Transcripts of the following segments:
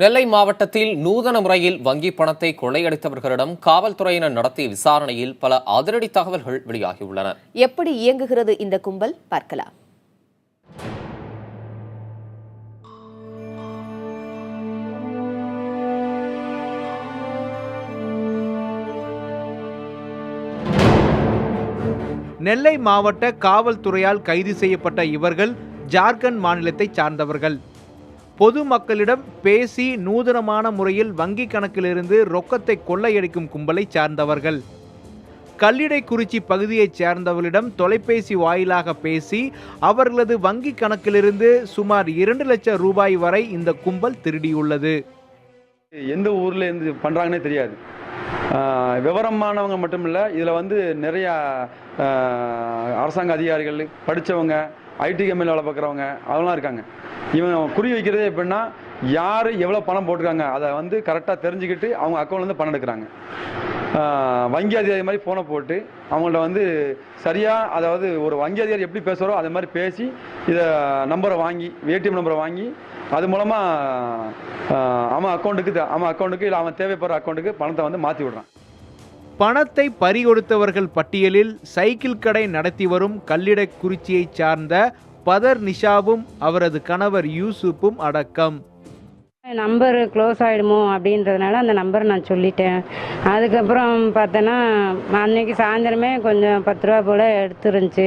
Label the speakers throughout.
Speaker 1: நெல்லை மாவட்டத்தில் நூதன முறையில் வங்கி பணத்தை கொள்ளையடித்தவர்களிடம் காவல்துறையினர் நடத்திய விசாரணையில் பல அதிரடி தகவல்கள் வெளியாகியுள்ளன.
Speaker 2: எப்படி இயங்குகிறது இந்த கும்பல் பார்க்கலாம்.
Speaker 3: நெல்லை மாவட்ட காவல்துறையால் கைது செய்யப்பட்ட இவர்கள் ஜார்க்கண்ட் மாநிலத்தை சார்ந்தவர்கள். பொதுமக்களிடம் பேசி நூதனமான முறையில் வங்கி கணக்கிலிருந்து ரொக்கத்தை கொள்ளையடிக்கும் கும்பலை சார்ந்தவர்கள். கல்லிடைக்குறிச்சி பகுதியைச் சேர்ந்தவர்களிடம் தொலைபேசி வாயிலாக பேசி அவர்களது வங்கி கணக்கிலிருந்து சுமார் 2 லட்சம் ரூபாய் வரை இந்த கும்பல் திருடியுள்ளது.
Speaker 4: எந்த ஊர்ல இருந்து பண்றாங்கன்னே தெரியாது. விவரமானவங்க மட்டும் இல்லை, இதில் நிறையா அரசாங்க அதிகாரிகள், படித்தவங்க, ஐடி கம்பெனியில் வேலை பார்க்குறவங்க அதெல்லாம் இருக்காங்க. இவன் குறி வைக்கிறதே எப்படின்னா, யார் எவ்வளோ பணம் போட்டிருக்காங்க அதை கரெக்டாக தெரிஞ்சுக்கிட்டு அவங்க அக்கௌண்ட்லேருந்து பணம் எடுக்கிறாங்க. வங்கி அதிகாரி மாதிரி ஃபோனை போட்டு அவங்கள்ட்ட சரியாக, அதாவது ஒரு வங்கி அதிகாரி எப்படி பேசுகிறோ அதே மாதிரி பேசி இதை நம்பரை வாங்கி, ஏடிஎம் நம்பரை வாங்கி அது மூலமாக அவன் அக்கௌண்ட்டுக்கு இல்லை அவன் தேவைப்படுற அக்கௌண்ட்டுக்கு பணத்தை மாற்றி விடுறான்.
Speaker 3: பணத்தை பறிகொடுத்தவர்கள் பட்டியலில் சைக்கிள் கடை நடத்தி வரும் கல்லிடைக்குறிச்சியைச் சார்ந்த பதர் நிஷாவும் அவரது கணவர் யூசுப்பும் அடக்கம்.
Speaker 5: நம்பர் க்ளோஸ் ஆகிடுமோ அப்படின்றதுனால அந்த நம்பரை நான் சொல்லிட்டேன். அதுக்கப்புறம் பார்த்தேன்னா அன்றைக்கி சாயந்தரமே கொஞ்சம் 10 ரூபா போல் எடுத்துருந்துச்சு.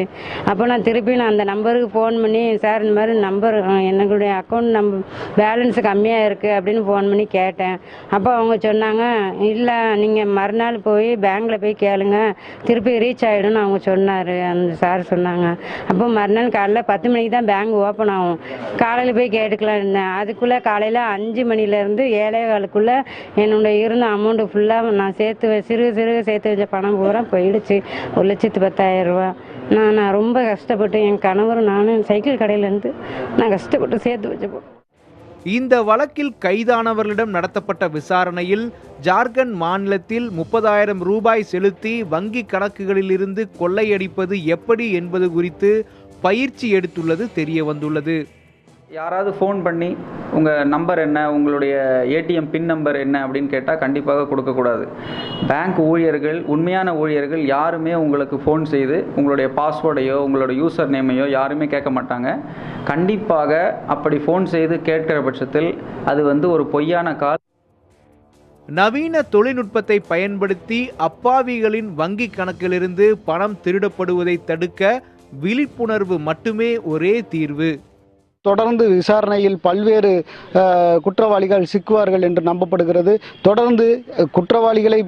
Speaker 5: அப்போ நான் திருப்பி அந்த நம்பருக்கு ஃபோன் பண்ணி, சார் இந்த மாதிரி நம்பர் என்னுடைய அக்கௌண்ட் பேலன்ஸு கம்மியாக இருக்குது அப்படின்னு ஃபோன் பண்ணி கேட்டேன். அப்போ அவங்க சொன்னாங்க, இல்லை நீங்கள் மறுநாள் போய் பேங்க்கில் போய் கேளுங்க, திருப்பி ரீச் ஆகிடும்னு அவங்க சொன்னார், அந்த சார் சொன்னாங்க. அப்போ மறுநாள் காலையில் 10 மணிக்கு தான் பேங்க் ஓப்பன் ஆகும். காலையில் போய் கேட்டுக்கலாம் இருந்தேன். அதுக்குள்ளே காலையில் 5 மணிலேருந்து 7:15 என்னுடைய இருந்த அமௌண்ட்டு ஃபுல்லாக நான் சிறுக சேர்த்து வச்ச பணம் பூரா போயிடுச்சு. 1,10,000 ரூபா. நான் ரொம்ப கஷ்டப்பட்டு, என் கணவரும் நானும் சைக்கிள் கடையிலேருந்து நான் கஷ்டப்பட்டு சேர்த்து வச்சப்போம்.
Speaker 3: இந்த வழக்கில் கைதானவர்களிடம் நடத்தப்பட்ட விசாரணையில் ஜார்க்கண்ட் மாநிலத்தில் 30,000 ரூபாய் செலுத்தி வங்கி கணக்குகளிலிருந்து கொள்ளையடிப்பது எப்படி என்பது குறித்து பயிற்சி எடுத்துள்ளது தெரிய வந்துள்ளது.
Speaker 6: யாராவது ஃபோன் பண்ணி உங்கள் நம்பர் என்ன, உங்களுடைய ஏடிஎம் பின் நம்பர் என்ன அப்படின்னு கேட்டால் கண்டிப்பாக கொடுக்கக்கூடாது. பேங்க் ஊழியர்கள், உண்மையான ஊழியர்கள் யாருமே உங்களுக்கு ஃபோன் செய்து உங்களுடைய பாஸ்வேர்டையோ உங்களோட யூசர் நேமையோ யாருமே கேட்க மாட்டாங்க. கண்டிப்பாக அப்படி ஃபோன் செய்து கேட்கிற பட்சத்தில் அது ஒரு பொய்யான கால்.
Speaker 3: நவீன தொழில்நுட்பத்தை பயன்படுத்தி அப்பாவிகளின் வங்கி கணக்கிலிருந்து பணம் திருடப்படுவதை தடுக்க விழிப்புணர்வு மட்டுமே ஒரே தீர்வு.
Speaker 7: தொடர்ந்து விசாரணையில் பல்வேறு குற்றவாளிகள் சிக்குவார்கள் என்று நம்பப்படுகிறது. தொடர்ந்து குற்றவாளிகளை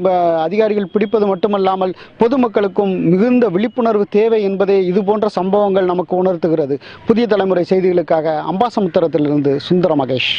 Speaker 7: அதிகாரிகள் பிடிப்பது மட்டுமல்லாமல் பொதுமக்களுக்கும் மிகுந்த விழிப்புணர்வு தேவை என்பதை இதுபோன்ற சம்பவங்கள் நமக்கு உணர்த்துகிறது. புதிய தலைமுறை செய்திகளுக்காக அம்பாசமுத்திரத்திலிருந்து சுந்தர மகேஷ்.